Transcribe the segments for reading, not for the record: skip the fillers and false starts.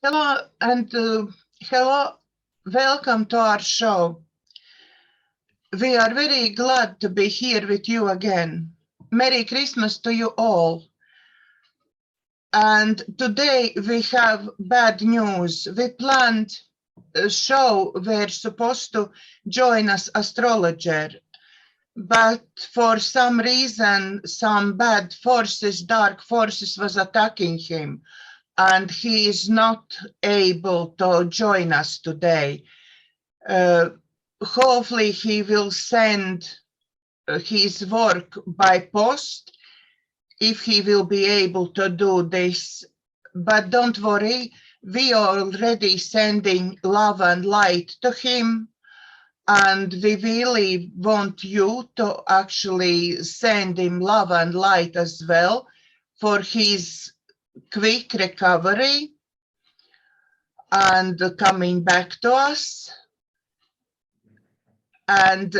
Hello and hello, welcome to our show. We are very glad to be here with you again. Merry Christmas to you all. And today we have bad news. We planned a show where supposed to join us astrologer, but for some reason, some bad forces, dark forces was attacking him, and he is not able to join us today. Hopefully he will send his work by post if he will be able to do this. But don't worry, we are already sending love and light to him, and we really want you to actually send him love and light as well for his quick recovery and coming back to us. And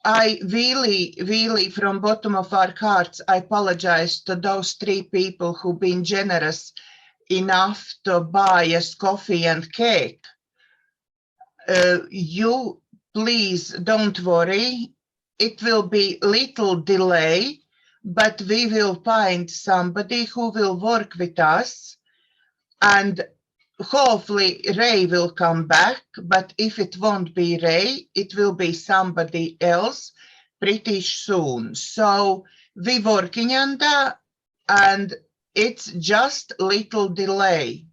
I really, from bottom of our hearts, I apologize to those 3 people who've been generous enough to buy us coffee and cake. You please don't worry. It will be little delay, but we will find somebody who will work with us, and hopefully Ray will come back, but if it won't be Ray, it will be somebody else pretty soon. So we're working on that, and it's just little delay.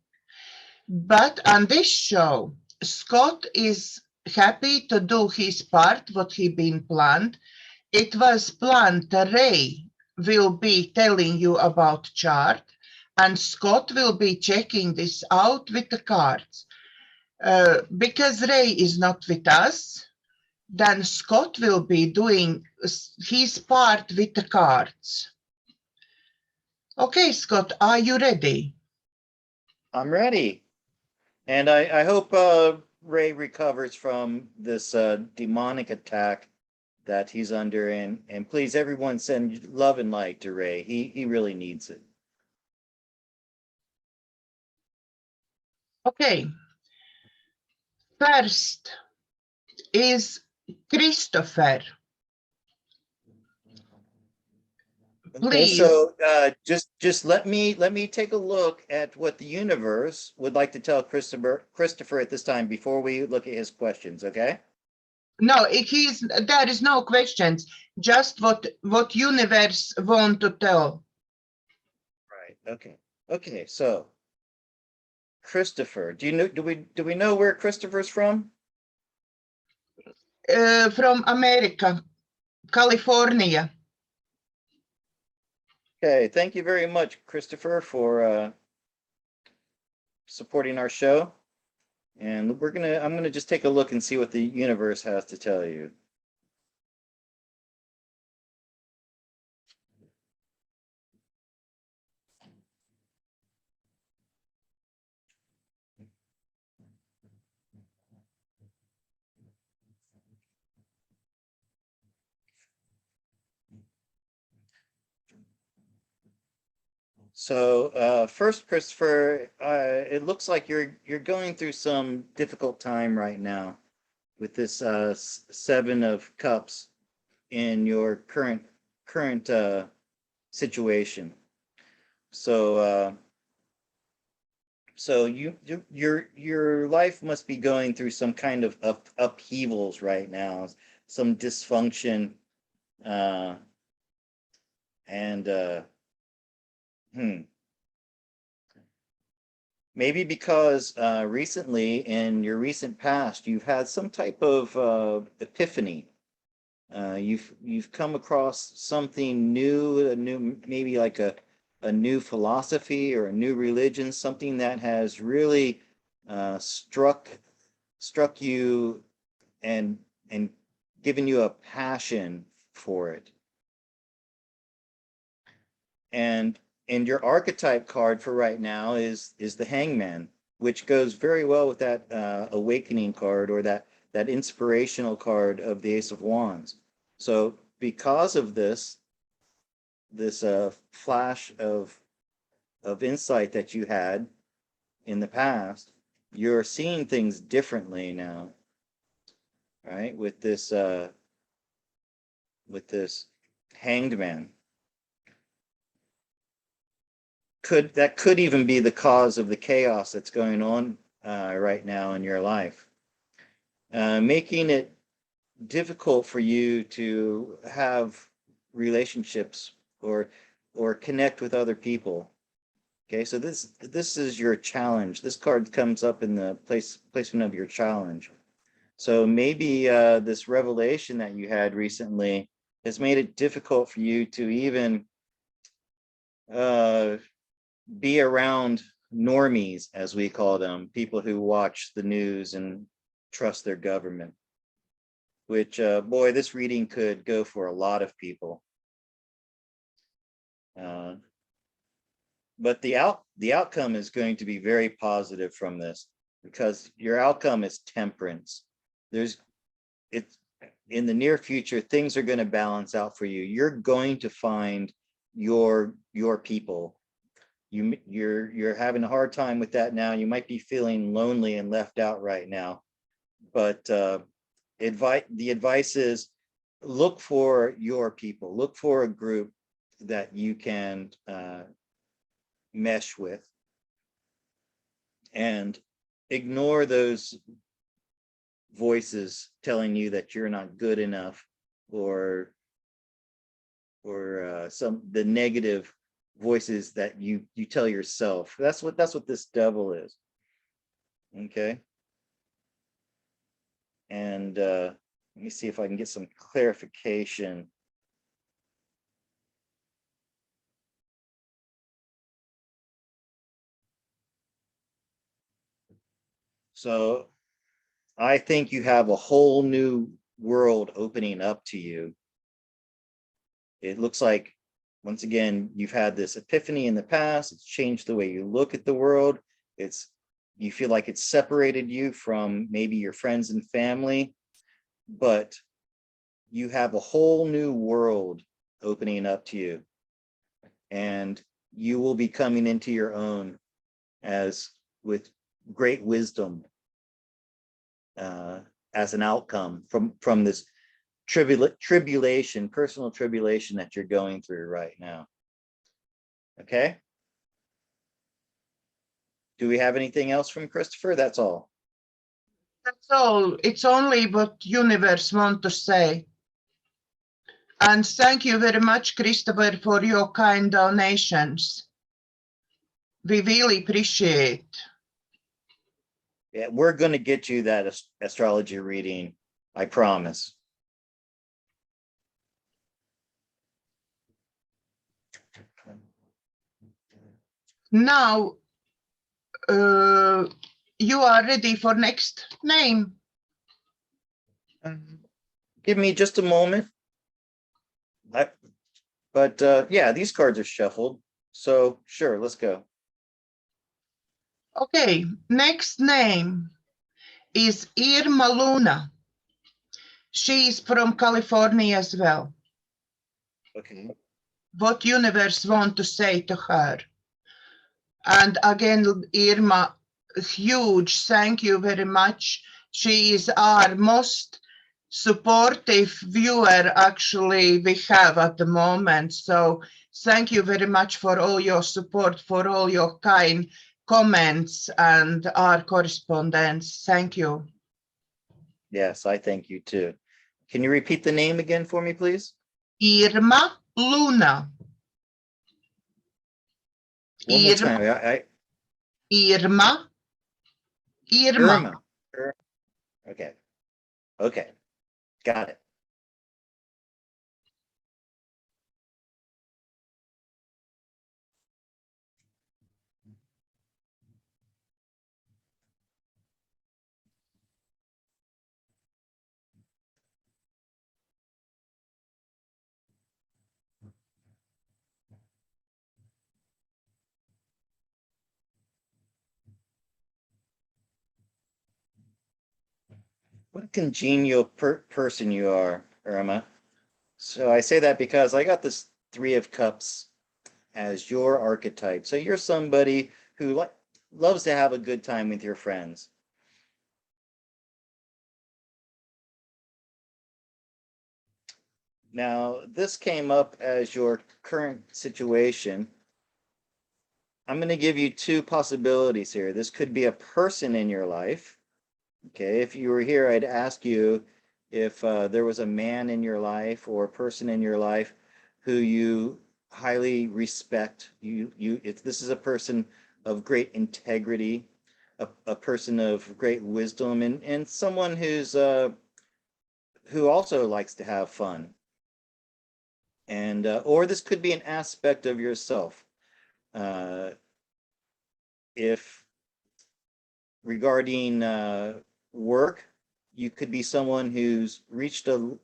But on this show, Scott is happy to do his part, what he been planned. It was planned that Ray will be telling you about chart, and Scott will be checking this out with the cards. Because Ray is not with us, then Scott will be doing his part with the cards. Okay, Scott, are you ready? I'm ready. And I hope Ray recovers from this demonic attack that he's under. And please, everyone, send love and light to Ray. He really needs it. Okay. First is Christopher. Okay, Please. so just let me take a look at what the universe would like to tell Christopher at this time before we look at his questions. Okay. No, there is no questions. Just what universe want to tell. Right. Okay. Okay. So, Christopher, do we know where Christopher's from? From America, California. Okay. Thank you very much, Christopher, for supporting our show. And I'm gonna just take a look and see what the universe has to tell you. So first, Christopher, it looks like you're going through some difficult time right now with this 7 of Cups in your current situation. So your life must be going through some kind of upheavals right now, some dysfunction, and maybe because recently in your recent past you've had some type of epiphany. You've come across something new, maybe like a new philosophy or a new religion, something that has really struck you and given you a passion for it. And your archetype card for right now is the Hangman, which goes very well with that awakening card, or that inspirational card of the Ace of Wands. So because of this, this flash of insight that you had in the past, you're seeing things differently now, right? With this hanged man. Could even be the cause of the chaos that's going on right now in your life, making it difficult for you to have relationships or connect with other people. Okay, so this is your challenge. This card comes up in the placement of your challenge. So maybe this revelation that you had recently has made it difficult for you to even be around normies, as we call them, people who watch the news and trust their government. Which, boy, this reading could go for a lot of people. But the outcome is going to be very positive from this, because your outcome is temperance. It's in the near future, things are going to balance out for you. You're going to find your people. You're having a hard time with that now. You might be feeling lonely and left out right now, but the advice is, look for your people, look for a group that you can mesh with, and ignore those voices telling you that you're not good enough, or the negative voices that you tell yourself. That's what this devil is. Okay. And let me see if I can get some clarification. So I think you have a whole new world opening up to you. It looks like, once again, you've had this epiphany in the past. It's changed the way you look at the world. You feel like it's separated you from maybe your friends and family, but you have a whole new world opening up to you, and you will be coming into your own as with great wisdom as an outcome from this tribulation, personal tribulation that you're going through right now. Okay. Do we have anything else from Christopher? That's all. That's all. It's only what universe want to say. And thank you very much, Christopher, for your kind donations. We really appreciate. Yeah, we're going to get you that astrology reading, I promise. Now, you are ready for next name. Give me just a moment. Yeah, these cards are shuffled. So sure, let's go. Okay, next name is Irma Luna. She is from California as well. Okay. What universe want to say to her? And again, Irma, huge thank you very much. She is our most supportive viewer actually we have at the moment. So thank you very much for all your support, for all your kind comments and our correspondence. Thank you. Yes, I thank you too. Can you repeat the name again for me, please? Irma Luna. One more time. Irma. Irma. Okay. Okay. Got it. What a congenial person you are, Irma. So I say that because I got this Three of Cups as your archetype. So you're somebody who loves to have a good time with your friends. Now, this came up as your current situation. I'm going to give you two possibilities here. This could be a person in your life. Okay, if you were here, I'd ask you if there was a man in your life or a person in your life who you highly respect. If this is a person of great integrity, a person of great wisdom, and someone who also likes to have fun. And or this could be an aspect of yourself. If regarding work, you could be someone who's reached a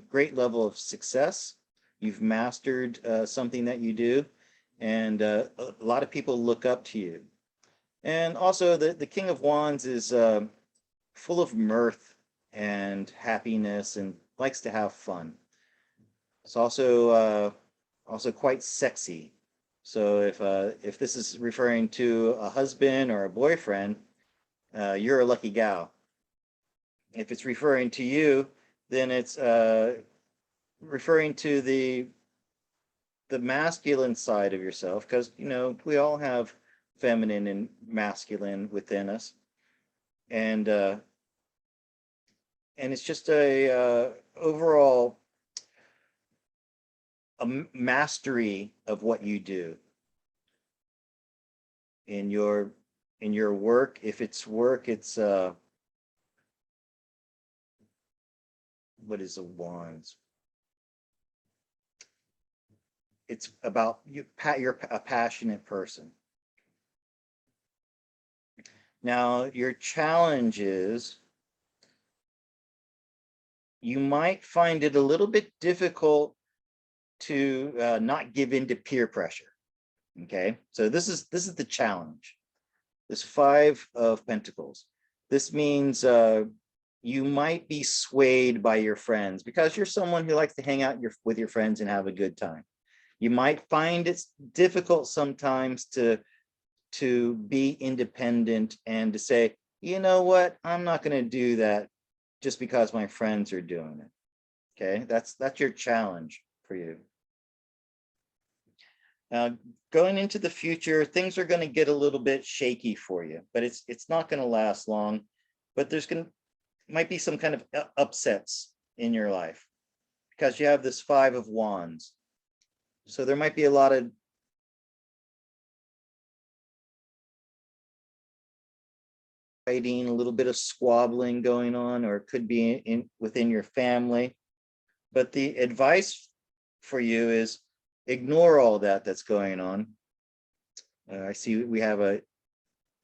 great level of success. You've mastered something that you do, and a lot of people look up to you. And also, the King of Wands is full of mirth and happiness and likes to have fun. It's also quite sexy. So if this is referring to a husband or a boyfriend, you're a lucky gal. If it's referring to you, then it's referring to the masculine side of yourself, because we all have feminine and masculine within us, and it's just a overall a mastery of what you do in your work. If it's work, it's what is the wands? It's about you. You're a passionate person. Now, your challenge is you might find it a little bit difficult to not give in to peer pressure. Okay, so this is the challenge. This Five of Pentacles. This means you might be swayed by your friends because you're someone who likes to hang out with your friends and have a good time. You might find it's difficult sometimes to be independent and to say, you know what, I'm not going to do that just because my friends are doing it. Okay, that's your challenge for you. Now, going into the future, things are going to get a little bit shaky for you, but it's not going to last long. But might be some kind of upsets in your life because you have this Five of Wands. So there might be a lot of fighting, a little bit of squabbling going on, or it could be within your family. But the advice for you is ignore all that's going on. I see we have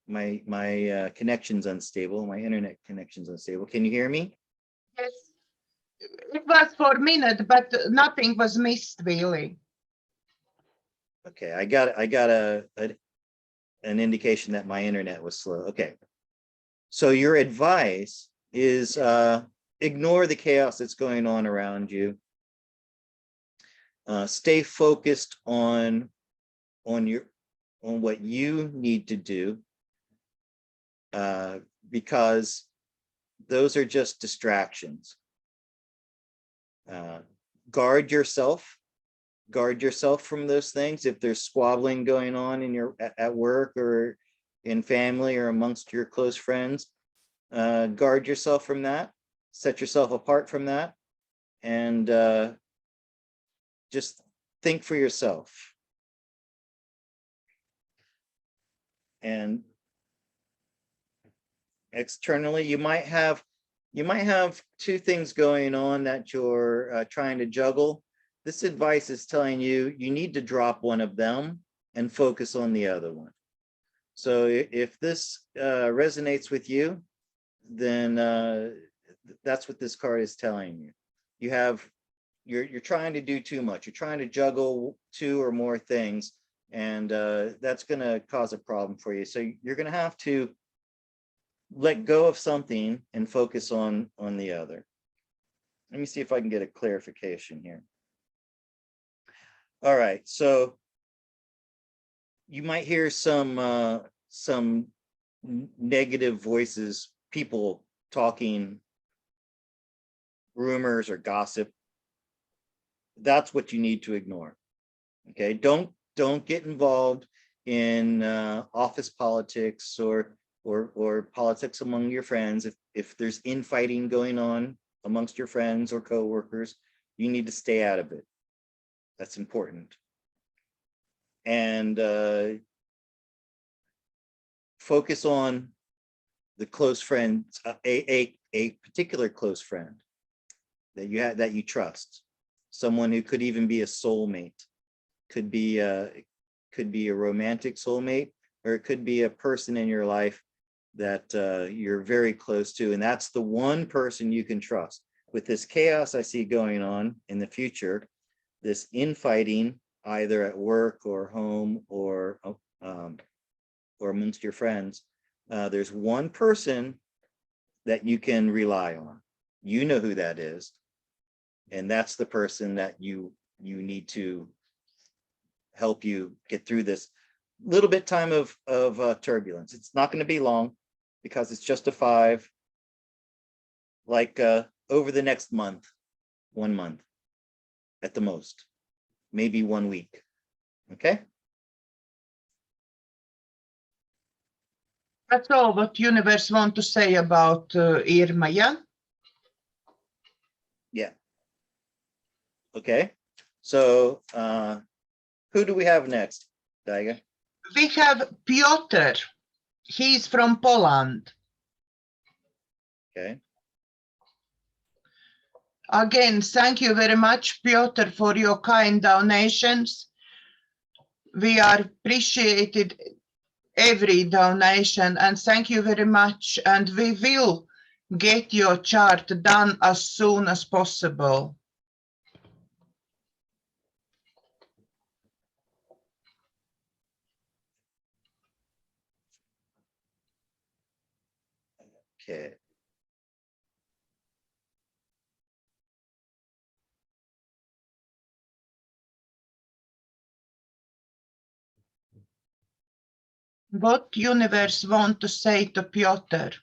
my connection's unstable. My internet connection's unstable. Can you hear me? Yes, it was for a minute, but nothing was missed really. Okay, I got an indication that my internet was slow. Okay, so your advice is ignore the chaos that's going on around you. Stay focused on what you need to do, because those are just distractions. Guard yourself from those things. If there's squabbling going on at work or in family or amongst your close friends, guard yourself from that. Set yourself apart from that, and just think for yourself. And externally, you might have two things going on that you're trying to juggle. This advice is telling you need to drop one of them and focus on the other one. So if this resonates with you, then that's what this card is telling you. You're trying to do too much. You're trying to juggle two or more things, and that's going to cause a problem for you. So you're going to have to let go of something and focus on the other. Let me see if I can get a clarification here. All right, so you might hear some negative voices, people talking, rumors or gossip. That's what you need to ignore. Okay, don't get involved in office politics or politics among your friends. If there's infighting going on amongst your friends or coworkers, you need to stay out of it. That's important. And focus on the close friends, a particular close friend that you have, that you trust, someone who could even be a soulmate, could be a romantic soulmate, or it could be a person in your life that you're very close to, and that's the one person you can trust. With this chaos I see going on in the future, this infighting either at work or home or amongst your friends, there's one person that you can rely on. You know who that is, and that's the person that you need to help you get through this little bit time of turbulence. It's not going to be long because it's just a 5, like over the next month, 1 month at the most, maybe 1 week. Okay. That's all what universe want to say about Irma, yeah? Yeah. Okay. So who do we have next, Daiga? We have Piotr. He's from Poland. Okay. Again, thank you very much, Piotr, for your kind donations. We are appreciated every donation, and thank you very much. And we will get your chart done as soon as possible. Okay. What universe want to say to Piotr?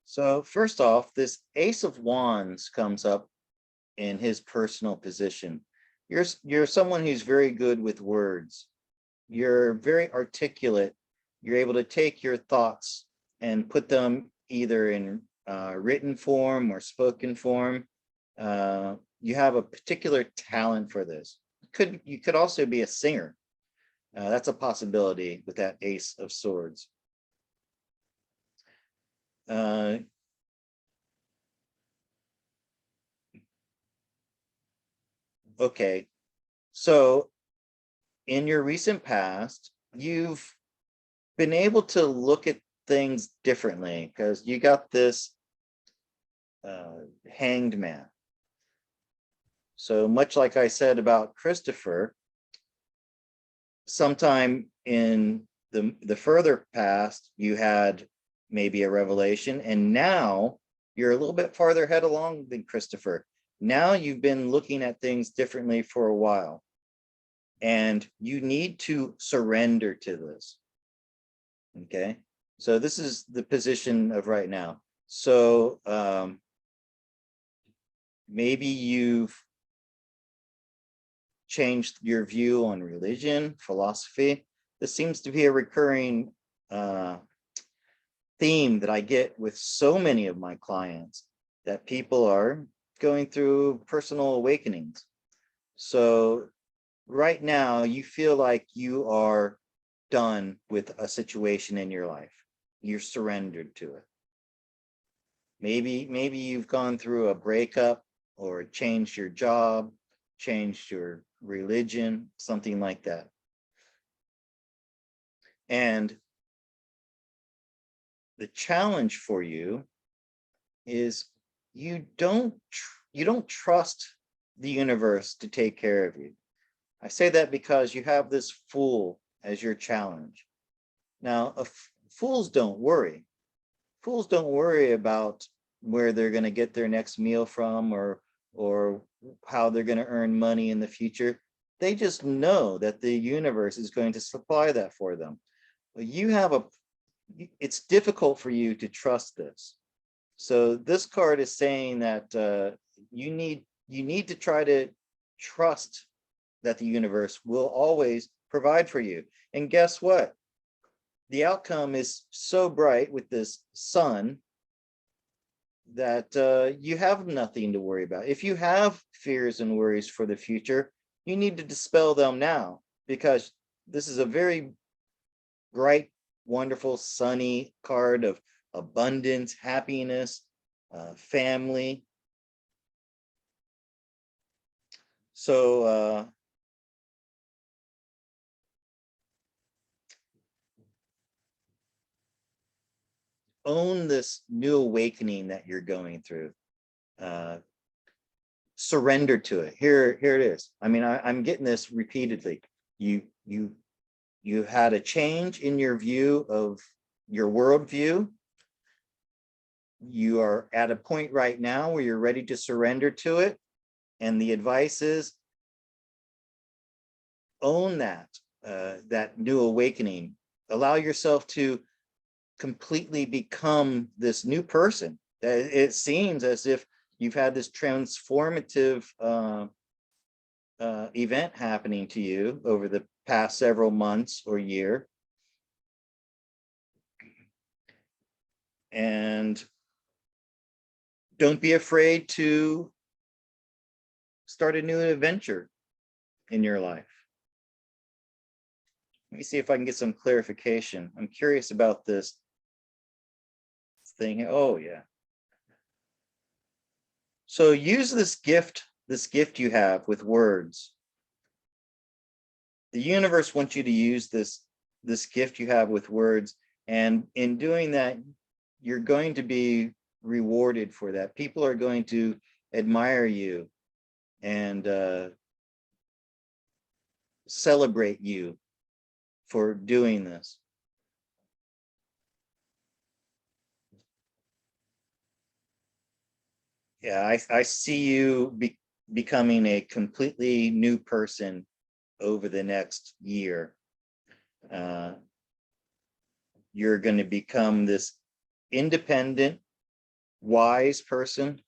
So first off, this Ace of Wands comes up in his personal position. You're someone who's very good with words. You're very articulate. You're able to take your thoughts and put them either in written form or spoken form. You have a particular talent for this. You could also be a singer. That's a possibility with that Ace of Swords. Okay, so in your recent past, you've been able to look at things differently because you got this hanged man. So much like I said about Christopher, sometime in the further past, you had maybe a revelation, and now you're a little bit farther ahead along than Christopher. Now you've been looking at things differently for a while, and you need to surrender to this. Okay, so this is the position of right now. So maybe you've changed your view on religion, philosophy. This seems to be a recurring theme that I get with so many of my clients, that people are going through personal awakenings. So right now you feel like you are done with a situation in your life. You're surrendered to it. Maybe you've gone through a breakup or changed your job, changed your religion, something like that. And the challenge for you is you don't trust the universe to take care of you. I say that because you have this fool as your challenge. Now, fools don't worry. Fools don't worry about where they're going to get their next meal from, or how they're going to earn money in the future. They just know that the universe is going to supply that for them. But it's difficult for you to trust this. So this card is saying that you need to try to trust that the universe will always provide for you. And guess what? The outcome is so bright with this sun that you have nothing to worry about. If you have fears and worries for the future, you need to dispel them now, because this is a very bright, wonderful, sunny card of abundance, happiness, family. So own this new awakening that you're going through. Surrender to it. Here it is. I mean, I'm getting this repeatedly. You had a change in your view of your worldview. You are at a point right now where you're ready to surrender to it. And the advice is own that new awakening. Allow yourself to completely become this new person. It seems as if you've had this transformative event happening to you over the past several months or year. And don't be afraid to start a new adventure in your life. Let me see if I can get some clarification. I'm curious about this thing. Oh, yeah. So use this gift you have with words. The universe wants you to use this gift you have with words. And in doing that, you're going to be rewarded for that. People are going to admire you and celebrate you for doing this. Yeah, I see you becoming a completely new person over the next year. You're going to become this independent, wise person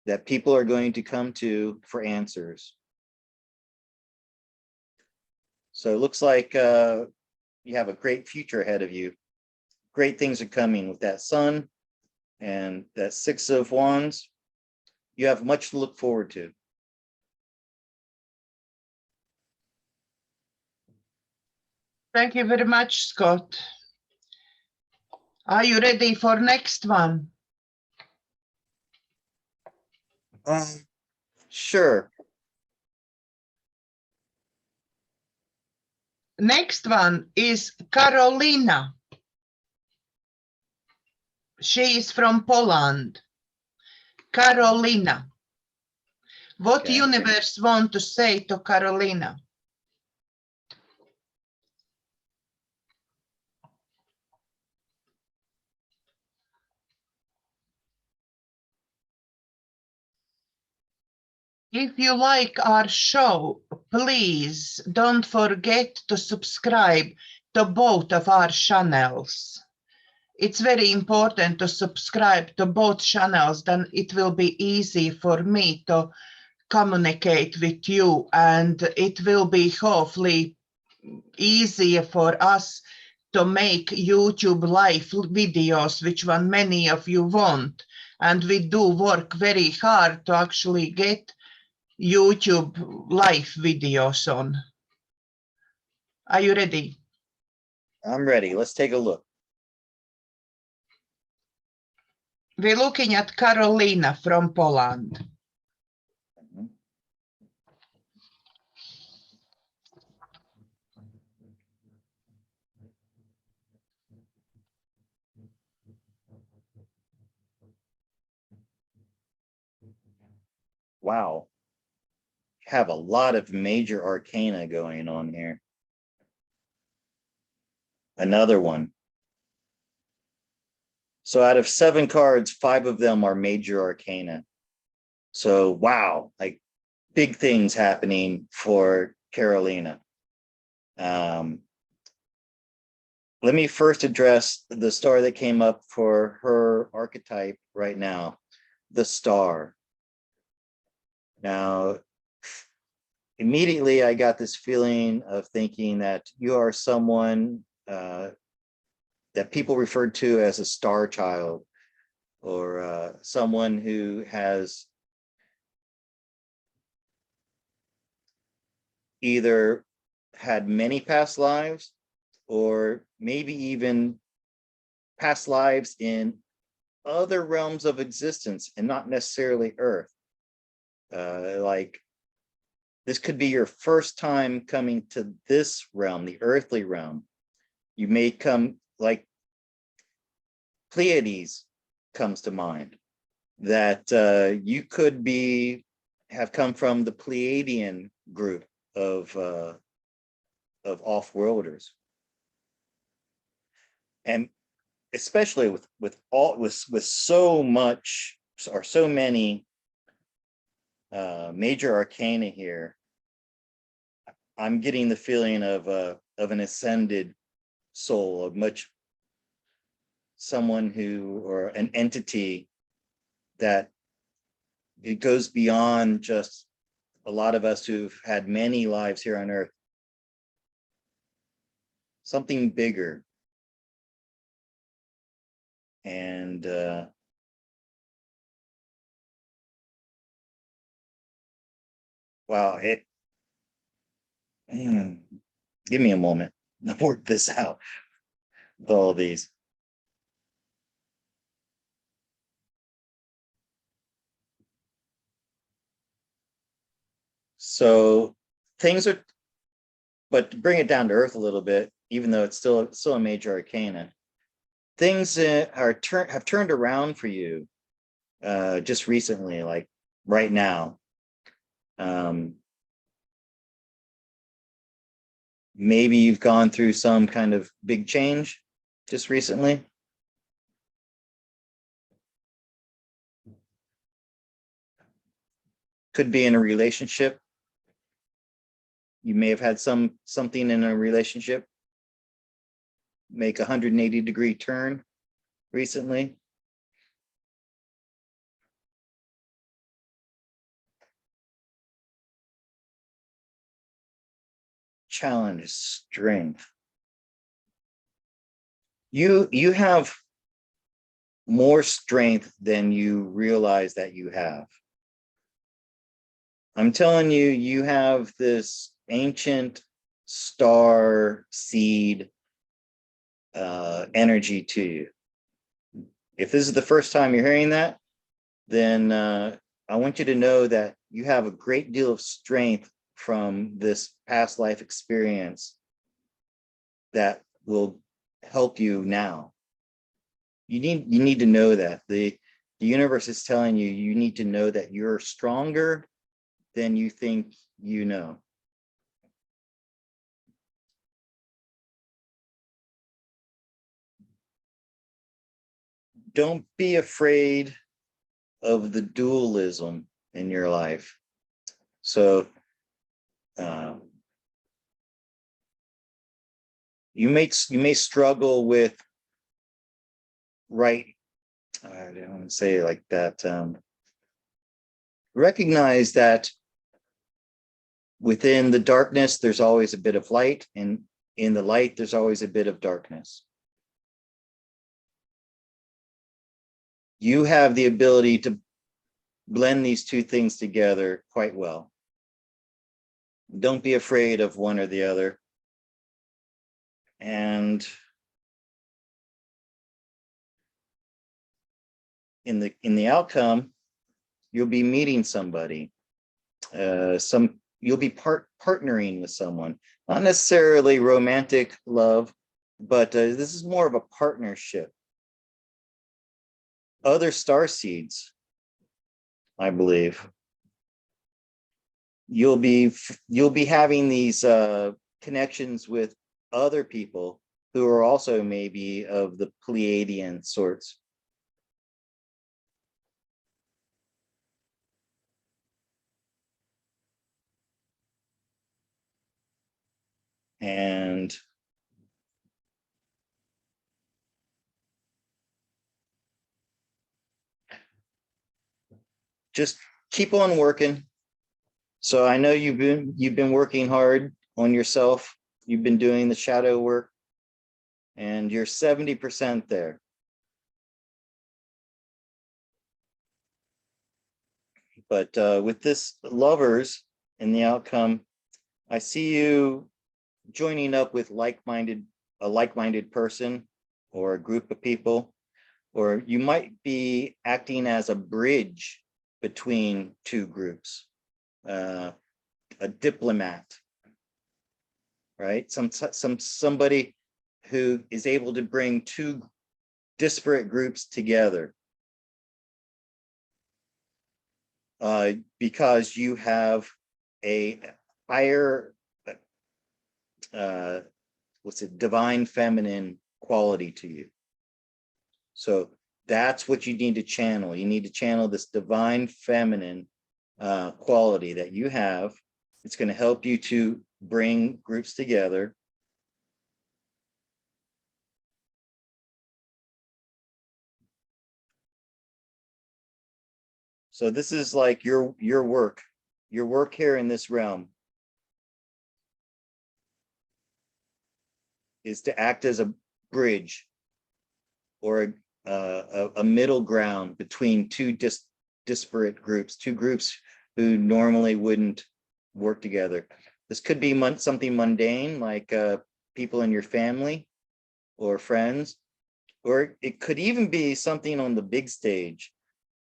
that people are going to come to for answers. So it looks like you have a great future ahead of you. Great things are coming with that sun and that 6 of Wands. You have much to look forward to. Thank you very much, Scott. Are you ready for next one? Sure. Next one is Carolina. She is from Poland. Carolina. What Okay. universe want to say to Carolina? If you like our show, please don't forget to subscribe to both of our channels. It's very important to subscribe to both channels, then it will be easy for me to communicate with you, and it will be hopefully easier for us to make YouTube live videos, which one many of you want. And we do work very hard to actually get YouTube live videos on. Are you ready? I'm ready. Let's take a look. We're looking at Carolina from Poland. Wow. Have a lot of major arcana going on here. Another one. So out of 7 cards, 5 of them are major arcana. So wow, like big things happening for Carolina. Let me first address the star that came up for her archetype right now, the star. Now, immediately I got this feeling of thinking that you are someone that people referred to as a star child, or someone who has either had many past lives or maybe even past lives in other realms of existence and not necessarily Earth. Like this could be your first time coming to this realm, the earthly realm. You may come, like Pleiades comes to mind, that you could have come from the Pleiadian group of off-worlders, and especially with so much or so many major arcana here, I'm getting the feeling of an ascended soul, of someone who, or an entity that it goes beyond just a lot of us who've had many lives here on Earth. Something bigger. And wow, give me a moment to work this out with all these. So things are, but to bring it down to earth a little bit, even though it's still a major arcana, things have turned around for you just recently, like right now. Maybe you've gone through some kind of big change just recently. Could be in a relationship. You may have had something in a relationship make a 180-degree turn recently. Challenge, strength. You have more strength than you realize that you have. I'm telling you, you have this ancient star seed energy to you. If this is the first time you're hearing that, then I want you to know that you have a great deal of strength from this past life experience that will help you now. You need to know that the universe is telling you, you need to know that you're stronger than you think you know. Don't be afraid of the dualism in your life. So you may struggle with, right, I don't want to say it like that. Recognize that within the darkness, there's always a bit of light, and in the light, there's always a bit of darkness. You have the ability to blend these two things together quite well. Don't be afraid of one or the other. And in the outcome, you'll be meeting somebody. You'll be partnering with someone, not necessarily romantic love, but this is more of a partnership. Other star seeds, I believe, you'll be having these connections with other people who are also maybe of the Pleiadian sorts. And just keep on working. So I know you've been working hard on yourself. You've been doing the shadow work, and you're 70% there. But with this lovers and the outcome, I see you joining up with a like-minded person or a group of people, or you might be acting as a bridge between two groups, a diplomat, right? Somebody who is able to bring two disparate groups together. Because you have a higher, divine feminine quality to you. So that's what you need to channel. You need to channel this divine feminine quality that you have. It's going to help you to bring groups together. So this is like your work here in this realm is to act as a bridge or a middle ground between two disparate groups, two groups who normally wouldn't work together. This could be something mundane, like people in your family or friends, or it could even be something on the big stage.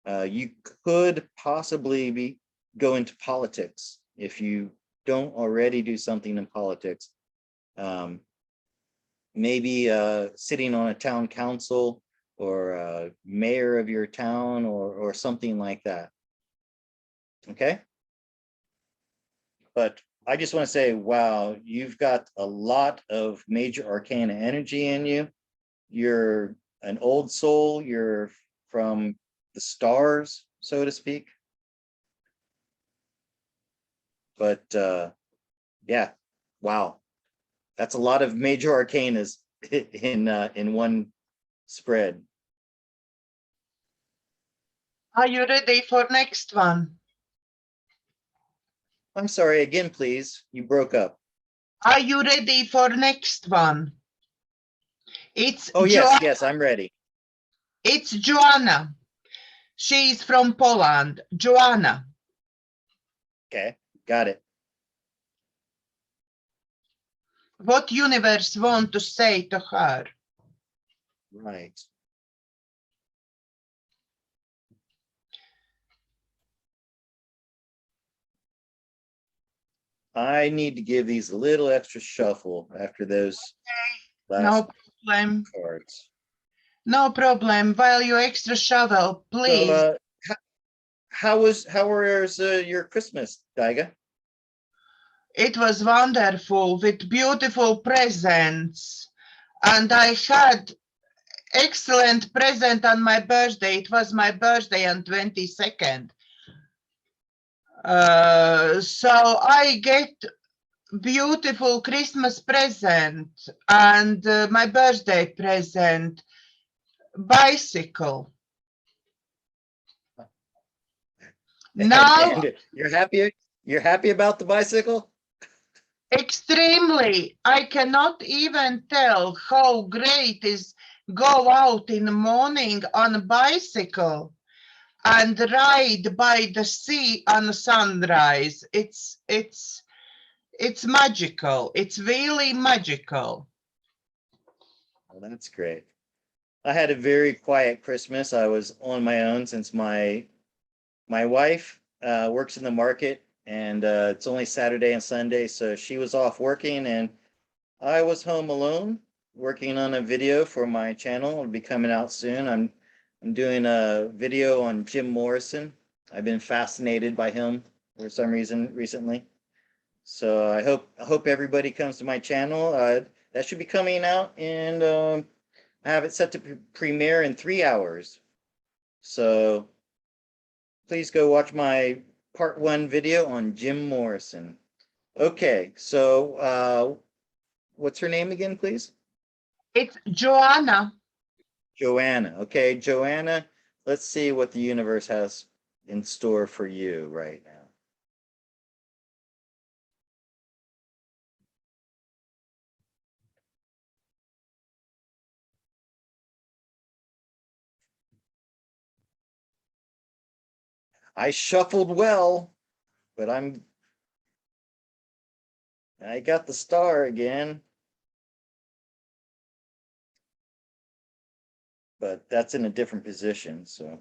You could possibly go into politics if you don't already do something in politics. Maybe sitting on a town council or mayor of your town or something like that. Okay. But I just want to say, wow, you've got a lot of major arcana energy in you. You're an old soul. You're from the stars, so to speak. But yeah, wow, that's a lot of major arcanas in one spread. Are you ready for next one? I'm sorry, again, please. You broke up. Are you ready for next one? It's yes, I'm ready. It's Joanna. She's from Poland. Joanna. Okay, got it. What universe want to say to her? Right. I need to give these a little extra shuffle after those last cards. No problem. While you extra shovel, please. So, how was your Christmas, Daiga? It was wonderful with beautiful presents, and I had excellent present on my birthday. It was my birthday on 22nd. So I get beautiful Christmas present and my birthday present, bicycle. Now And you're happy about the bicycle? Extremely. I cannot even tell how great is go out in the morning on a bicycle and ride by the sea on sunrise. It's magical. It's really magical. Well, that's great. I had a very quiet Christmas. I was on my own since my wife works in the market, and it's only Saturday and Sunday, so she was off working, and I was home alone working on a video for my channel. It'll be coming out soon. I'm doing a video on Jim Morrison. I've been fascinated by him for some reason recently. So I hope everybody comes to my channel. That should be coming out, and I have it set to premiere in 3 hours. So please go watch my part 1 video on Jim Morrison. Okay, so what's her name again, please? It's Joanna. Joanna. Okay, Joanna, let's see what the universe has in store for you right now. I shuffled well, but I got the star again. But that's in a different position, so.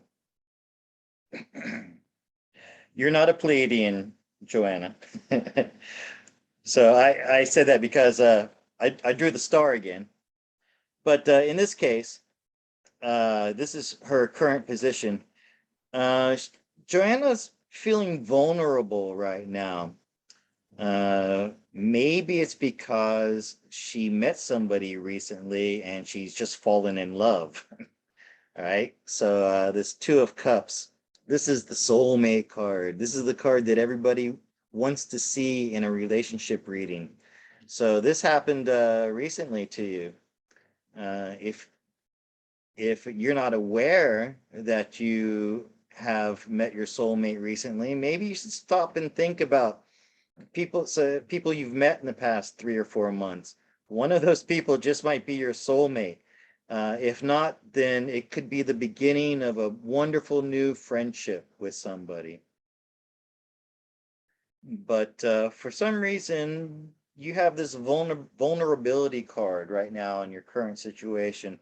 You're not a Pleiadian, Joanna. So I said that because I drew the star again. But in this case, this is her current position. Joanna's feeling vulnerable right now. Maybe it's because she met somebody recently and she's just fallen in love. All right. So this Two of Cups. This is the soulmate card. This is the card that everybody wants to see in a relationship reading. So this happened recently to you. If you're not aware that you have met your soulmate recently, maybe you should stop and think about people you've met in the past 3 or 4 months. One of those people just might be your soulmate. If not, then it could be the beginning of a wonderful new friendship with somebody. But for some reason, you have this vulnerability card right now in your current situation.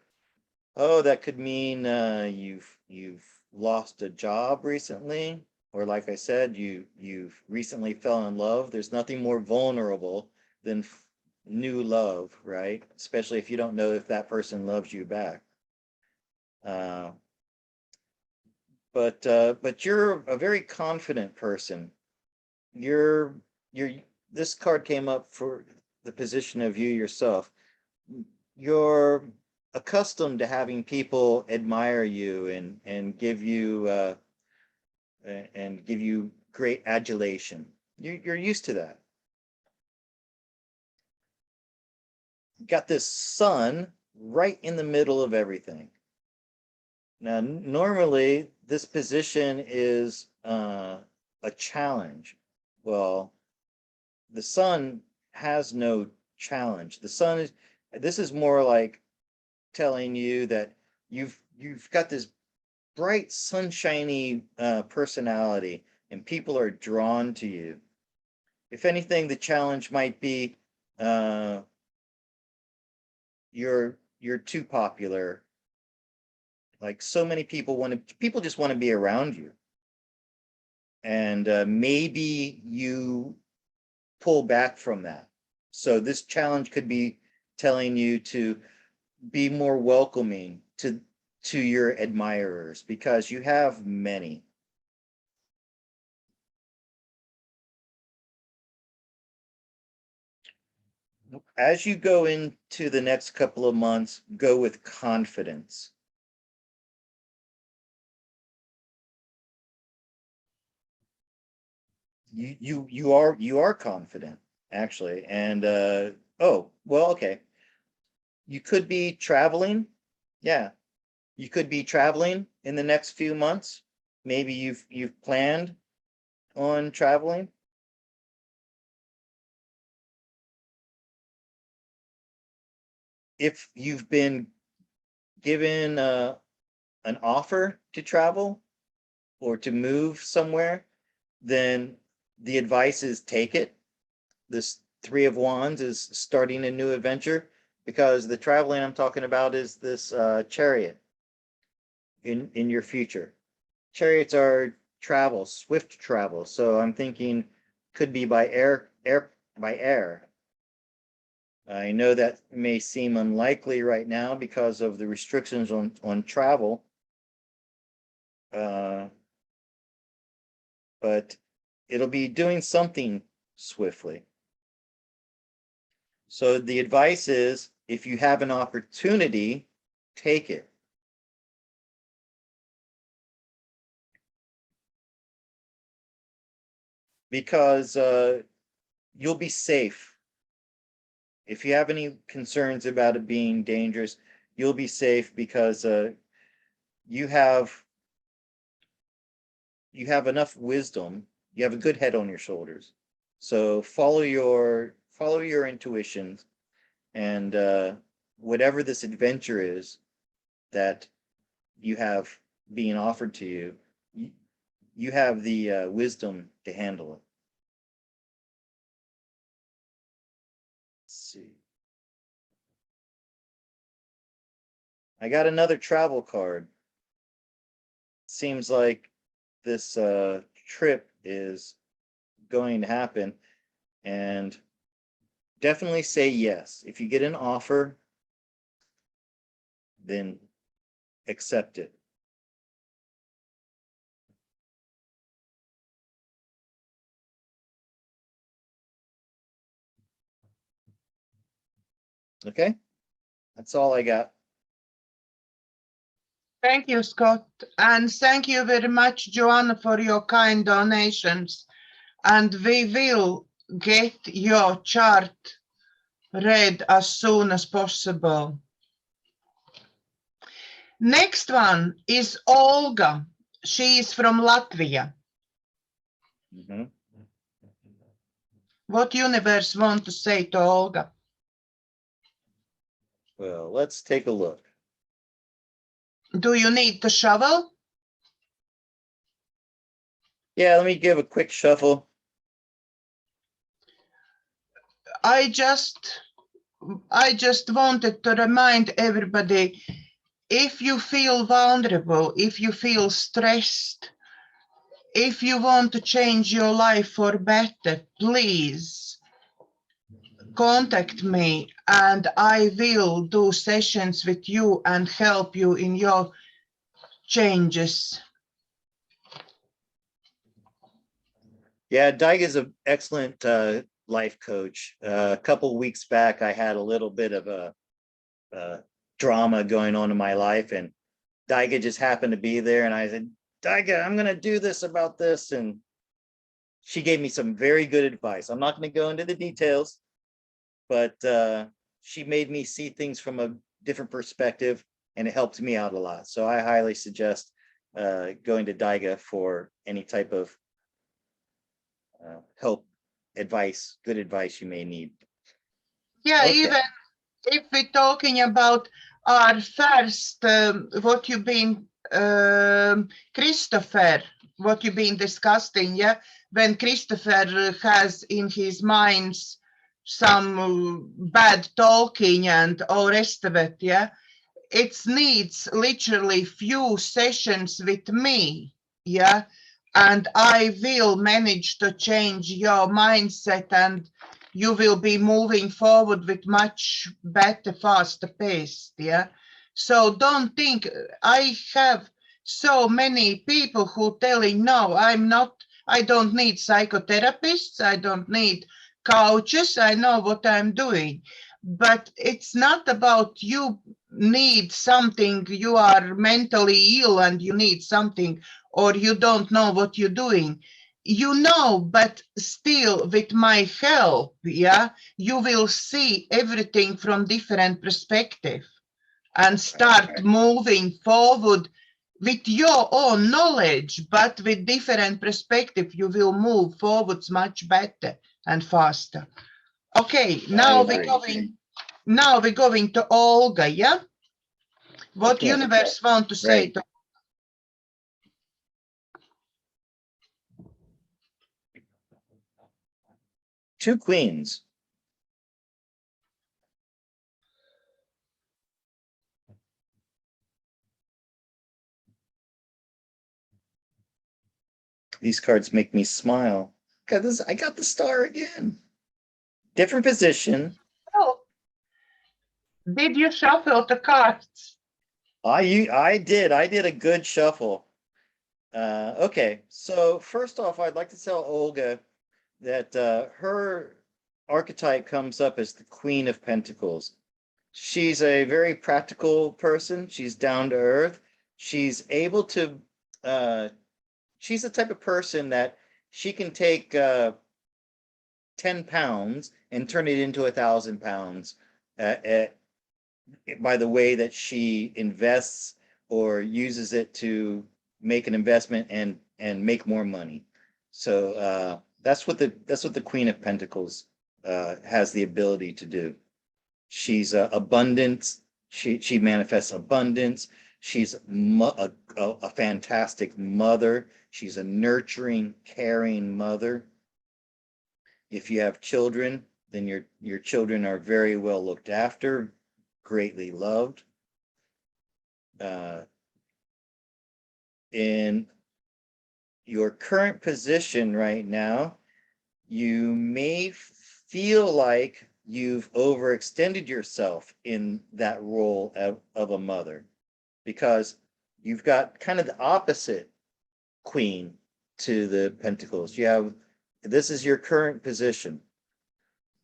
Oh, that could mean you've lost a job recently, or like I said, you've recently fell in love. There's nothing more vulnerable than new love, right? Especially if you don't know if that person loves you back. But you're a very confident person. You're this card came up for the position of you yourself. You're accustomed to having people admire you and give you great adulation. You're used to that. You got this sun right in the middle of everything. Now, normally this position is a challenge. Well, the sun has no challenge. The sun is. This is more like telling you that you've got this bright, sunshiny personality, and people are drawn to you. If anything, the challenge might be you're too popular. Like so many people just want to be around you, and maybe you pull back from that. So this challenge could be telling you to be more welcoming to your admirers, because you have many. As you go into the next couple of months, go with confidence. You are confident, actually. And oh, well, okay. You could be traveling. Yeah, you could be traveling in the next few months. Maybe you've planned on traveling. If you've been given an offer to travel or to move somewhere, then the advice is take it. This Three of Wands is starting a new adventure, because the traveling I'm talking about is this chariot in your future. Chariots are travel, swift travel. So I'm thinking could be by air. I know that may seem unlikely right now because of the restrictions on travel. But it'll be doing something swiftly. So the advice is, if you have an opportunity, take it. Because you'll be safe. If you have any concerns about it being dangerous, you'll be safe because you have enough wisdom. You have a good head on your shoulders. So follow your intuition, and whatever this adventure is that you have being offered to you, you have the wisdom to handle it. Let's see. I got another travel card. Seems like this trip is going to happen, and definitely say yes. If you get an offer, then accept it. Okay, that's all I got. Thank you, Scott. And thank you very much, Joanna, for your kind donations. And we will get your chart read as soon as possible. Next one is Olga. She is from Latvia. Mm-hmm. What universe want to say to Olga? Well, let's take a look. Do you need the shovel? Yeah, let me give a quick shuffle. I just wanted to remind everybody, if you feel vulnerable, if you feel stressed, if you want to change your life for better, please contact me and I will do sessions with you and help you in your changes. Yeah, Daiga is an excellent life coach. A couple weeks back, I had a little bit of a drama going on in my life, and Daiga just happened to be there, and I said, Daiga, I'm going to do this about this. And she gave me some very good advice. I'm not going to go into the details, but she made me see things from a different perspective, and it helped me out a lot. So I highly suggest going to Daiga for any type of help, advice, good advice you may need. Yeah, Okay. even if we're talking about our first, what you've been, Christopher, what you've been discussing, yeah, when Christopher has in his mind some bad talking and all rest of it, yeah, it needs literally few sessions with me, yeah, and I will manage to change your mindset and you will be moving forward with much better, faster pace, yeah. So don't think, I have so many people who telling, no, I don't need psychotherapists, I don't need coaches, I know what I'm doing. But it's not about you need something, you are mentally ill and you need something, or you don't know what you're doing. You know, but still with my help, yeah, you will see everything from different perspective and start moving forward with your own knowledge, but with different perspective, you will move forwards much better and faster. Okay, now we're going to Olga, yeah? What Okay. universe want to say to Two queens. These cards make me smile. Got this, I got the star again. Different position. Oh, did you shuffle the cards? I did a good shuffle. Okay, so first off, I'd like to tell Olga that her archetype comes up as the Queen of Pentacles. She's a very practical person. She's down to earth. She's able to, she's the type of person that she can take 10 pounds and turn it into 1,000 pounds by the way that she invests or uses it to make an investment and make more money. So that's what the Queen of Pentacles has the ability to do. She's abundance. She manifests abundance. She's a fantastic mother. She's a nurturing, caring mother. If you have children, then your children are very well looked after, greatly loved. In your current position right now, you may feel like you've overextended yourself in that role of a mother, because you've got kind of the opposite queen to the pentacles. You have, this is your current position.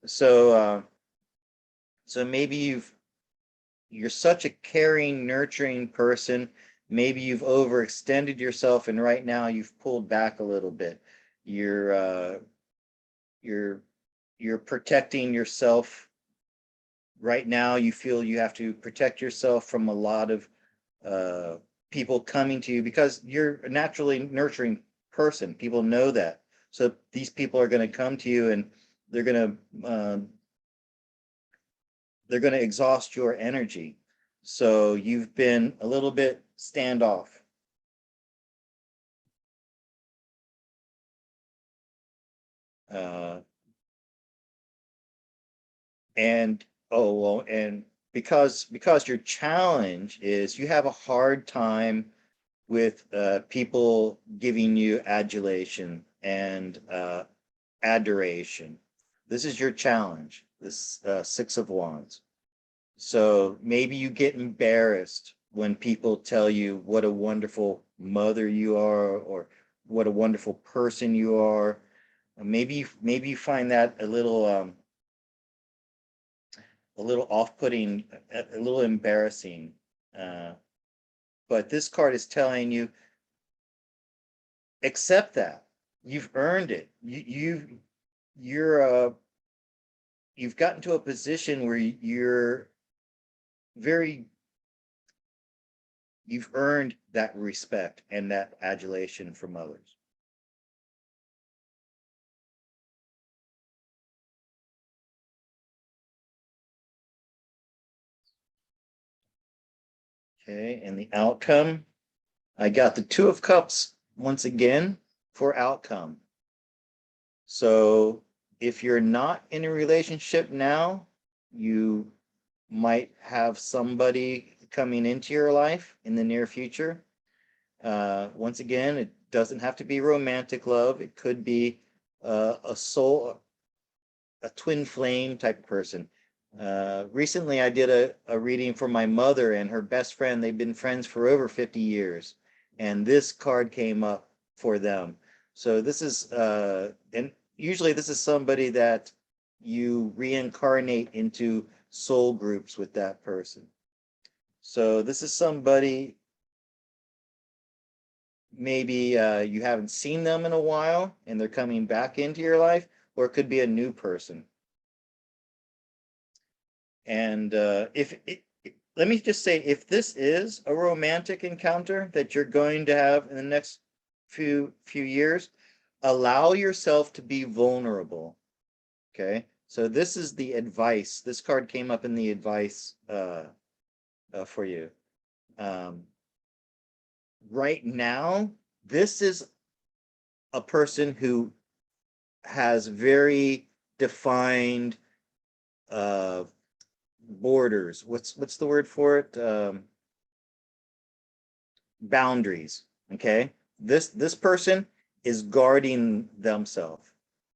So so maybe you're such a caring, nurturing person. Maybe you've overextended yourself, and right now you've pulled back a little bit. You're you're protecting yourself. Right now, you feel you have to protect yourself from a lot of people coming to you because you're a naturally nurturing person. People know that. So these people are going to come to you, and they're going to exhaust your energy. So you've been a little bit standoff. Uh, and oh well, and because your challenge is you have a hard time with people giving you adulation and adoration. This is your challenge, this Six of Wands. So maybe you get embarrassed when people tell you what a wonderful mother you are or what a wonderful person you are. Maybe you find that a little off-putting, a little embarrassing. But this card is telling you, accept that. You've earned it. You've gotten to a position where very you've earned that respect and that adulation from others. Okay, and the outcome, I got the Two of Cups once again for outcome. So if you're not in a relationship now, you might have somebody coming into your life in the near future. Once again, it doesn't have to be romantic love. It could be a soul, a twin flame type of person. Recently, I did a reading for my mother and her best friend. They've been friends for over 50 years. And this card came up for them. So this is, and usually this is somebody that you reincarnate into soul groups with that person. So this is somebody, maybe you haven't seen them in a while and they're coming back into your life, or it could be a new person. And let me just say, if this is a romantic encounter that you're going to have in the next few years, allow yourself to be vulnerable. Okay, so this is the advice. This card came up in the advice for you. Right now, this is a person who has very defined borders. What's the word for it? Boundaries. Okay, this person is guarding themselves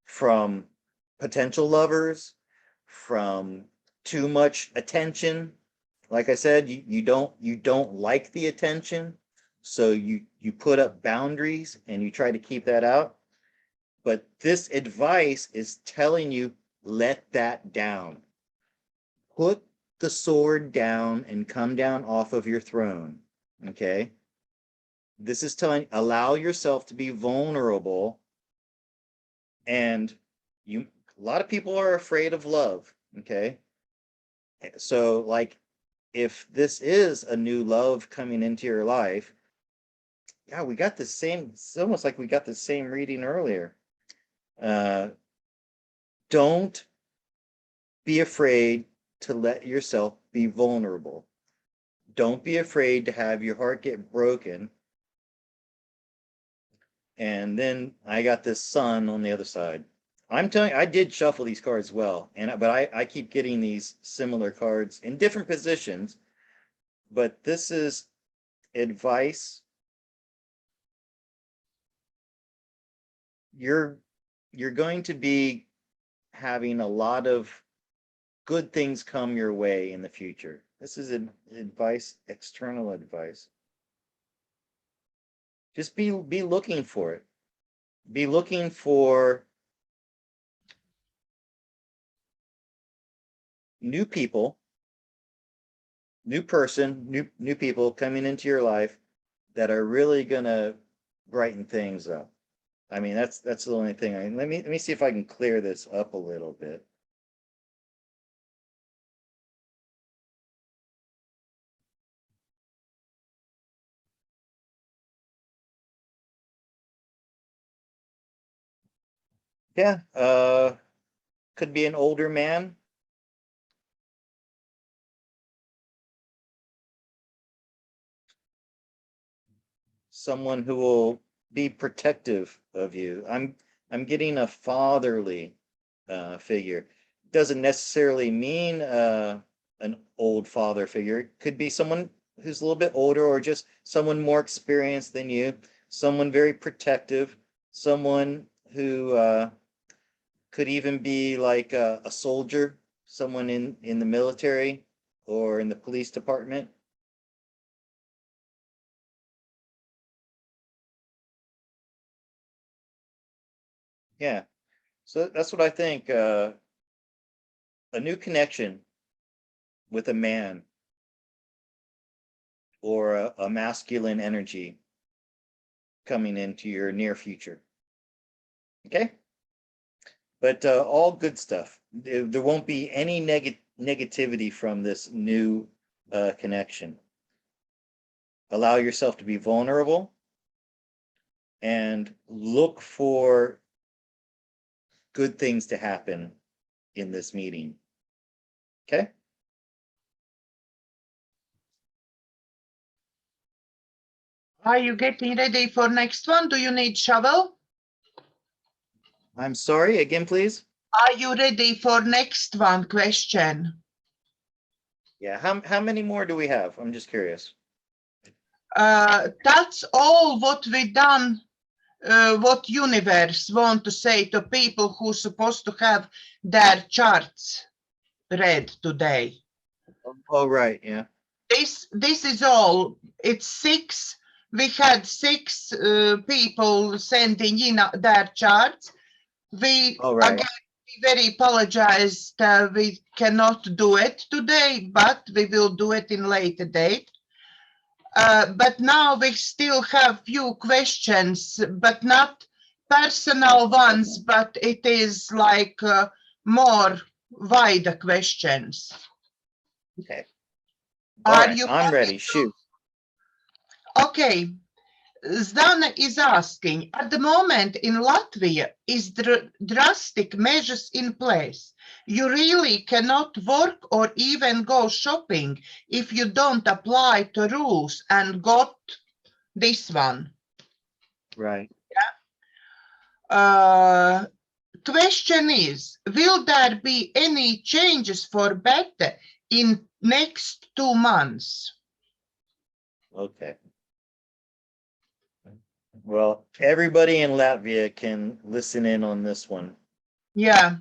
from potential lovers, from too much attention. Like I said, you don't like the attention, So you put up boundaries and you try to keep that out. But this advice is telling you, let that down. Put the sword down and come down off of your throne. Okay? This is telling, allow yourself to be vulnerable. And a lot of people are afraid of love. Okay? So, like, if this is a new love coming into your life, yeah, we got the same, it's almost like we got the same reading earlier. Don't be afraid to let yourself be vulnerable. Don't be afraid to have your heart get broken. And then I got this sun on the other side. I'm telling you, I did shuffle these cards well, but I keep getting these similar cards in different positions. But this is advice. You're going to be having a lot of good things come your way in the future. This is advice, external advice. Just be looking for it. Be looking for new people, new person, new people coming into your life that are really gonna brighten things up. I mean, that's the only thing. Let me see if I can clear this up a little bit. Yeah, could be an older man. Someone who will be protective of you. I'm getting a fatherly figure. Doesn't necessarily mean an old father figure. It could be someone who's a little bit older, or just someone more experienced than you, someone very protective, someone who could even be like a soldier, someone in the military or in the police department. Yeah, so that's what I think. A new connection with a man, or a masculine energy coming into your near future. Okay? But all good stuff. There won't be any negativity from this new connection. Allow yourself to be vulnerable and look for good things to happen in this meeting. Okay? Are you getting ready for next one? Do you need shovel? I'm sorry, again, please. Are you ready for next one question? Yeah, how many more do we have? I'm just curious. That's all what we done, what universe want to say to people who supposed to have their charts read today. Oh, right, yeah. This is all. It's 6. We had 6 people sending in their charts. We right. again, we very apologize that we cannot do it today, but we will do it in later date. But now we still have few questions, but not personal ones, but it is like more wider questions. Okay. Are you I'm ready. Shoot. Okay. Zdana is asking, at the moment in Latvia, is drastic measures in place? You really cannot work or even go shopping if you don't apply to rules and got this one. Right. Question is, will there be any changes for better in next 2 months? Okay. Well, everybody in Latvia can listen in on this one. Yeah.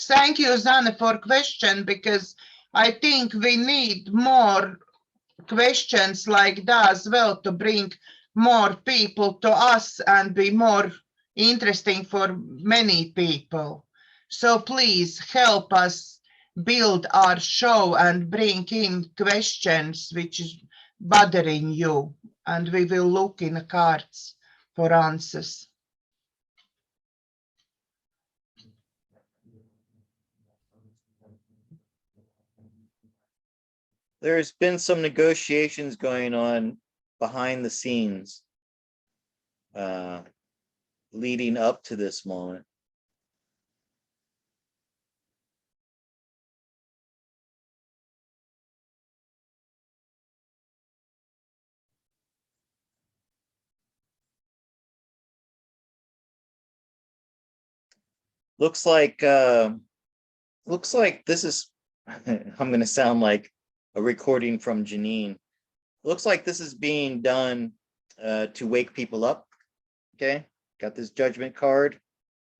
Thank you, Zana, for question, because I think we need more questions like that as well to bring more people to us and be more interesting for many people. So please help us build our show and bring in questions which is bothering you, and we will look in the cards for answers. There's been some negotiations going on behind the scenes leading up to this moment. Looks like this is I'm going to sound like a recording from Janine. Looks like this is being done to wake people up. Okay, got this judgment card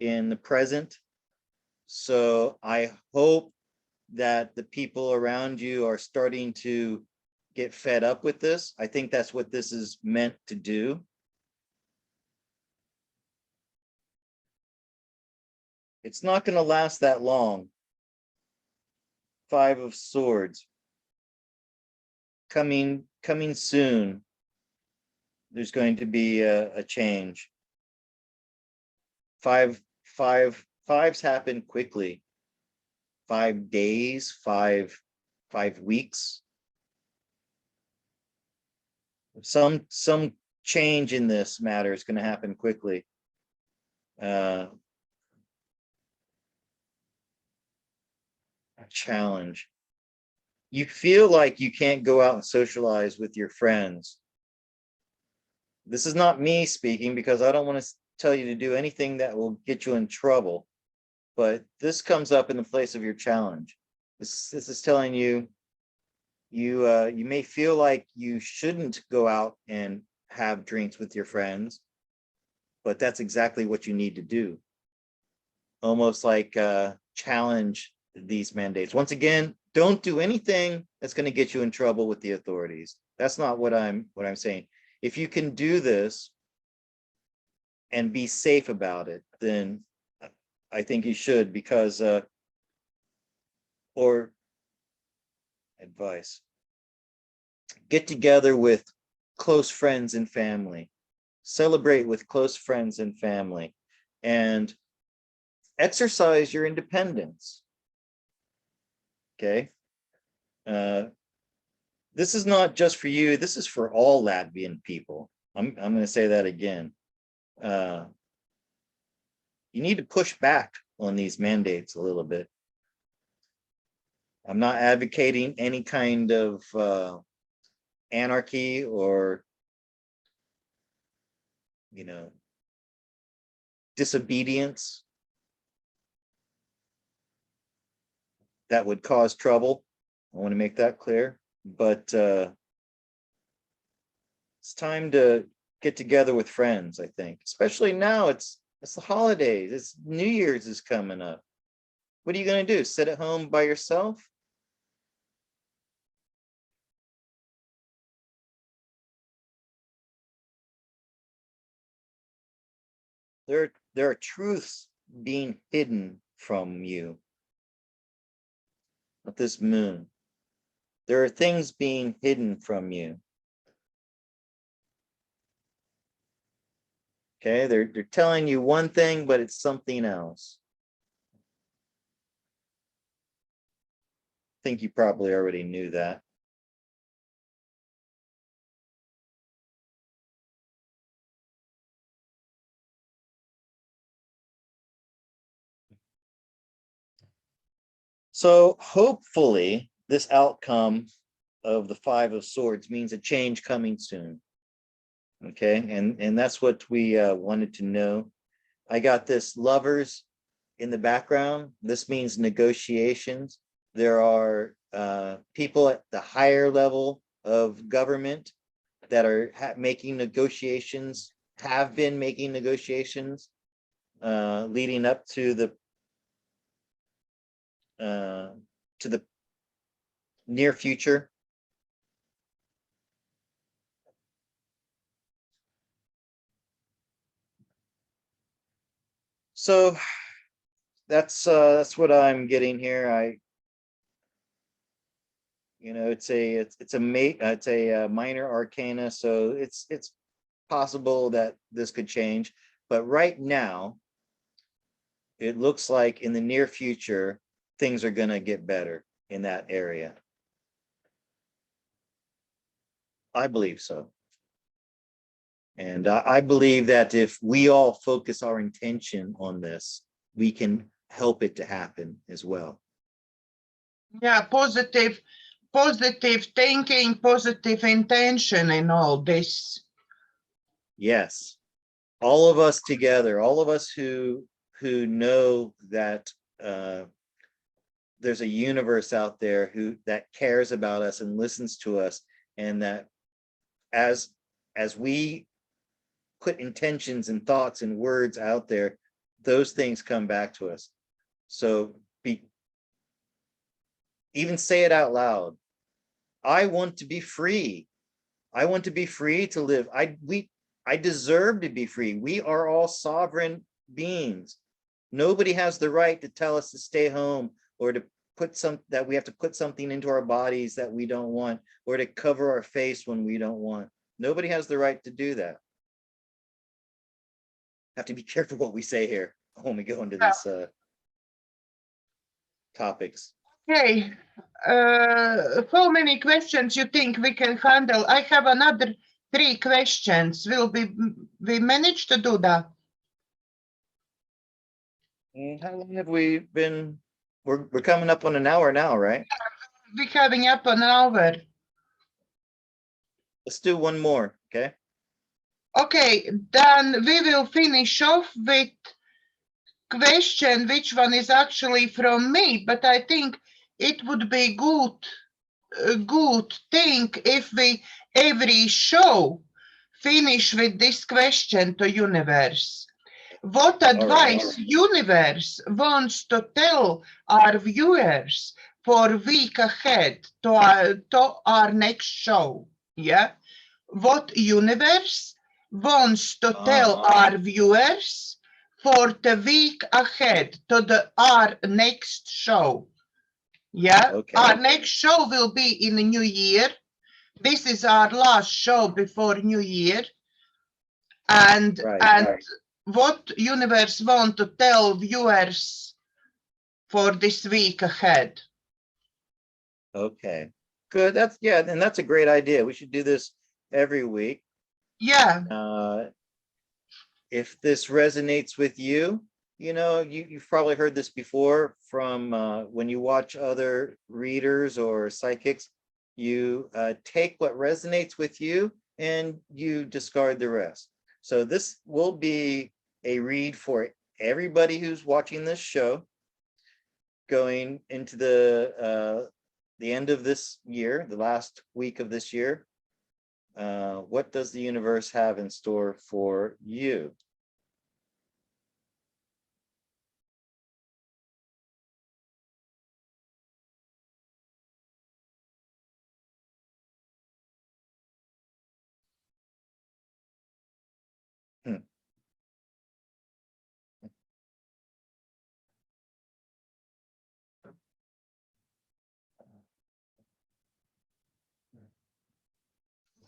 in the present. So I hope that the people around you are starting to get fed up with this. I think that's what this is meant to do. It's not going to last that long. 5 of Swords. Coming soon. There's going to be a change. Fives happen quickly. 5 days, 5 weeks. Some change in this matter is going to happen quickly. A challenge. You feel like you can't go out and socialize with your friends. This is not me speaking, because I don't want to tell you to do anything that will get you in trouble, but this comes up in the place of your challenge. This is telling you you may feel like you shouldn't go out and have drinks with your friends, but that's exactly what you need to do. Almost like challenge these mandates. Once again, don't do anything that's going to get you in trouble with the authorities. That's not what I'm saying. If you can do this and be safe about it, then I think you should, because or advice. Get together with close friends and family. Celebrate with close friends and family, and exercise your independence. Okay. This is not just for you. This is for all Latvian people. I'm going to say that again. You need to push back on these mandates a little bit. I'm not advocating any kind of anarchy or, disobedience that would cause trouble. I want to make that clear. But it's time to get together with friends, I think. Especially now, it's the holidays. It's New Year's is coming up. What are you going to do? Sit at home by yourself? There are truths being hidden from you with this moon. There are things being hidden from you. Okay, they're telling you one thing, but it's something else. I think you probably already knew that. So hopefully this outcome of the 5 of Swords means a change coming soon. Okay, and that's what we wanted to know. I got this Lovers in the background. This means negotiations. There are people at the higher level of government that are making negotiations, have been making negotiations leading up to the near future. So that's what I'm getting here. It's a minor arcana, so it's possible that this could change, but right now it looks like in the near future things are going to get better in that area. I believe so. And I believe that if we all focus our intention on this, we can help it to happen as well. Yeah, positive thinking, positive intention in all this. Yes. All of us together, all of us who know that there's a universe out there that cares about us and listens to us, and that as we put intentions and thoughts and words out there, those things come back to us. So even say it out loud. I want to be free. I want to be free to live. I deserve to be free. We are all sovereign beings. Nobody has the right to tell us to stay home, or to that we have to put something into our bodies that we don't want, or to cover our face when we don't want. Nobody has the right to do that. Have to be careful what we say here when we go into these topics. Okay, how many questions you think we can handle? I have another 3 questions. Will we manage to do that? How long have we been? We're coming up on an hour now, right? We're having up an hour. Let's do one more, okay? Okay, then we will finish off with question, which one is actually from me, but I think it would be good thing if we every show finish with this question to universe. What advice universe wants to tell our viewers for week ahead to our next show? Yeah. What universe wants to tell our viewers for the week ahead to our next show? Yeah. Okay. Our next show will be in the new year. This is our last show before New Year. And what universe want to tell viewers for this week ahead? Okay, good. And that's a great idea. We should do this every week. Yeah. If this resonates with you, you've probably heard this before from when you watch other readers or psychics. You take what resonates with you and you discard the rest. So this will be a read for everybody who's watching this show going into the end of this year, the last week of this year. What does the universe have in store for you?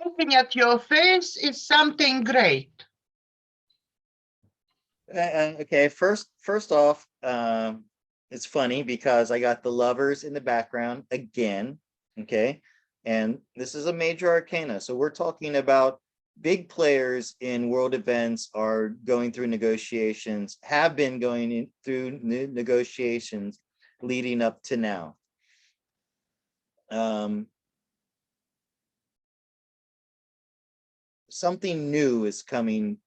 Looking at your face is something great. Okay, first off, it's funny because I got the Lovers in the background again, okay? And this is a major arcana. So we're talking about big players in world events are going through negotiations, have been going through negotiations leading up to now. Something new is coming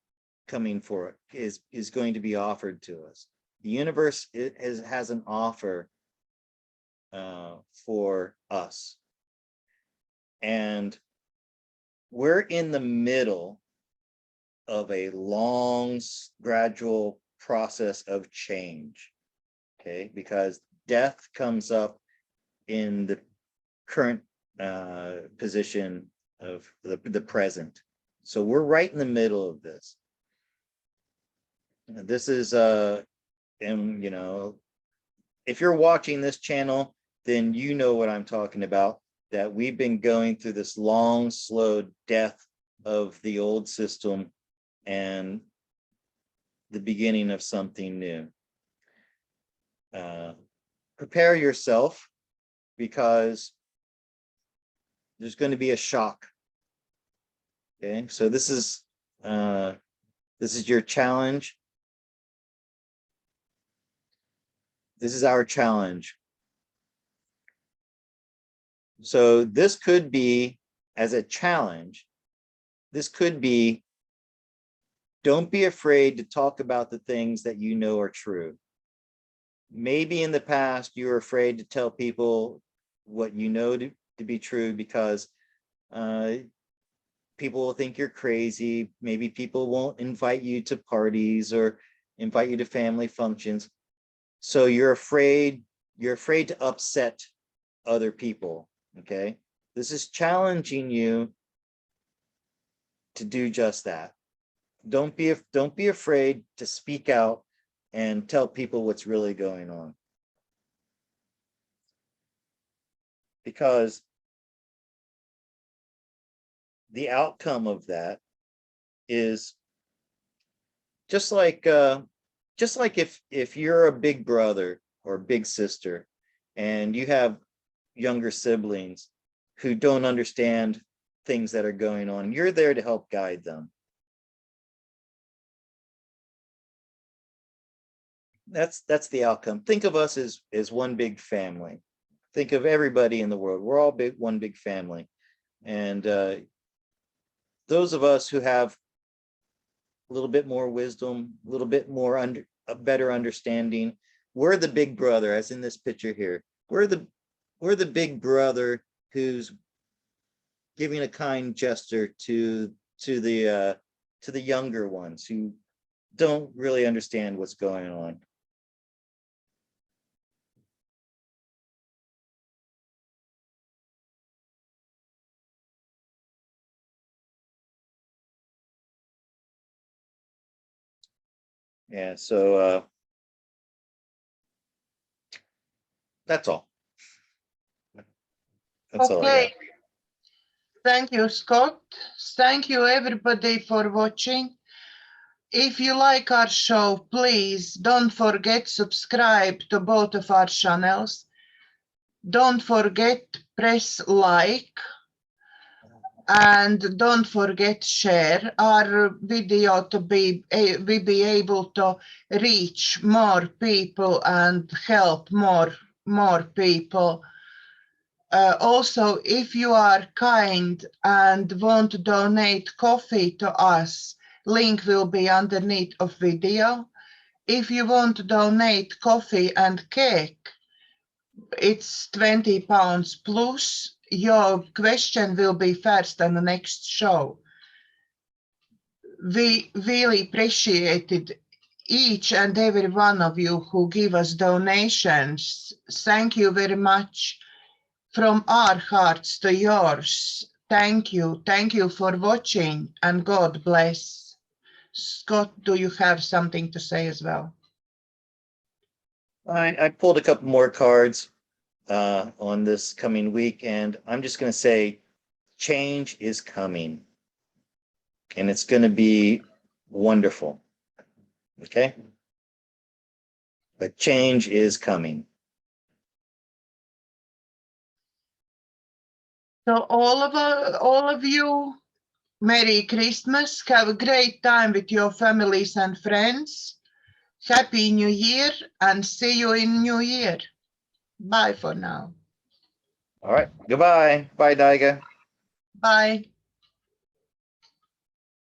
for it, is going to be offered to us. The universe has an offer for us, and we're in the middle of a long, gradual process of change, okay? Because death comes up in the current position of the present. So we're right in the middle of this. This is and you know, if you're watching this channel, then you know what I'm talking about, that we've been going through this long, slow death of the old system and the beginning of something new. Prepare yourself, because there's going to be a shock. Okay, so this is your challenge. This is our challenge. So this could be, as a challenge, this could be, don't be afraid to talk about the things that you know are true. Maybe in the past you were afraid to tell people what you know to be true because people will think you're crazy. Maybe people won't invite you to parties or invite you to family functions. So you're afraid to upset other people. Okay, this is challenging you to do just that. Don't be afraid to speak out and tell people what's really going on, because the outcome of that is just like if you're a big brother or big sister and you have younger siblings who don't understand things that are going on, you're there to help guide them. That's the outcome. Think of us as one big family. Think of everybody in the world. We're all one big family. And those of us who have a little bit more wisdom, a little bit more a better understanding, we're the big brother, as in this picture here. We're the big brother who's giving a kind gesture to the younger ones who don't really understand what's going on. Yeah, so that's all. That's all I got. Okay. Thank you, Scott. Thank you, everybody, for watching. If you like our show, please don't forget subscribe to both of our channels. Don't forget press like, and don't forget share our video to be able to reach more people and help more people. Also, if you are kind and want to donate coffee to us, link will be underneath of video. If you want to donate coffee and cake, it's £20 plus. Your question will be first on the next show. We really appreciated each and every one of you who give us donations. Thank you very much. From our hearts to yours. Thank you. Thank you for watching, and God bless. Scott, do you have something to say as well? I pulled a couple more cards on this coming week, and I'm just going to say change is coming, and it's going to be wonderful. Okay? But change is coming. So all of you, Merry Christmas. Have a great time with your families and friends. Happy New Year, and see you in New Year. Bye for now. All right. Goodbye. Bye, Daiga. Bye.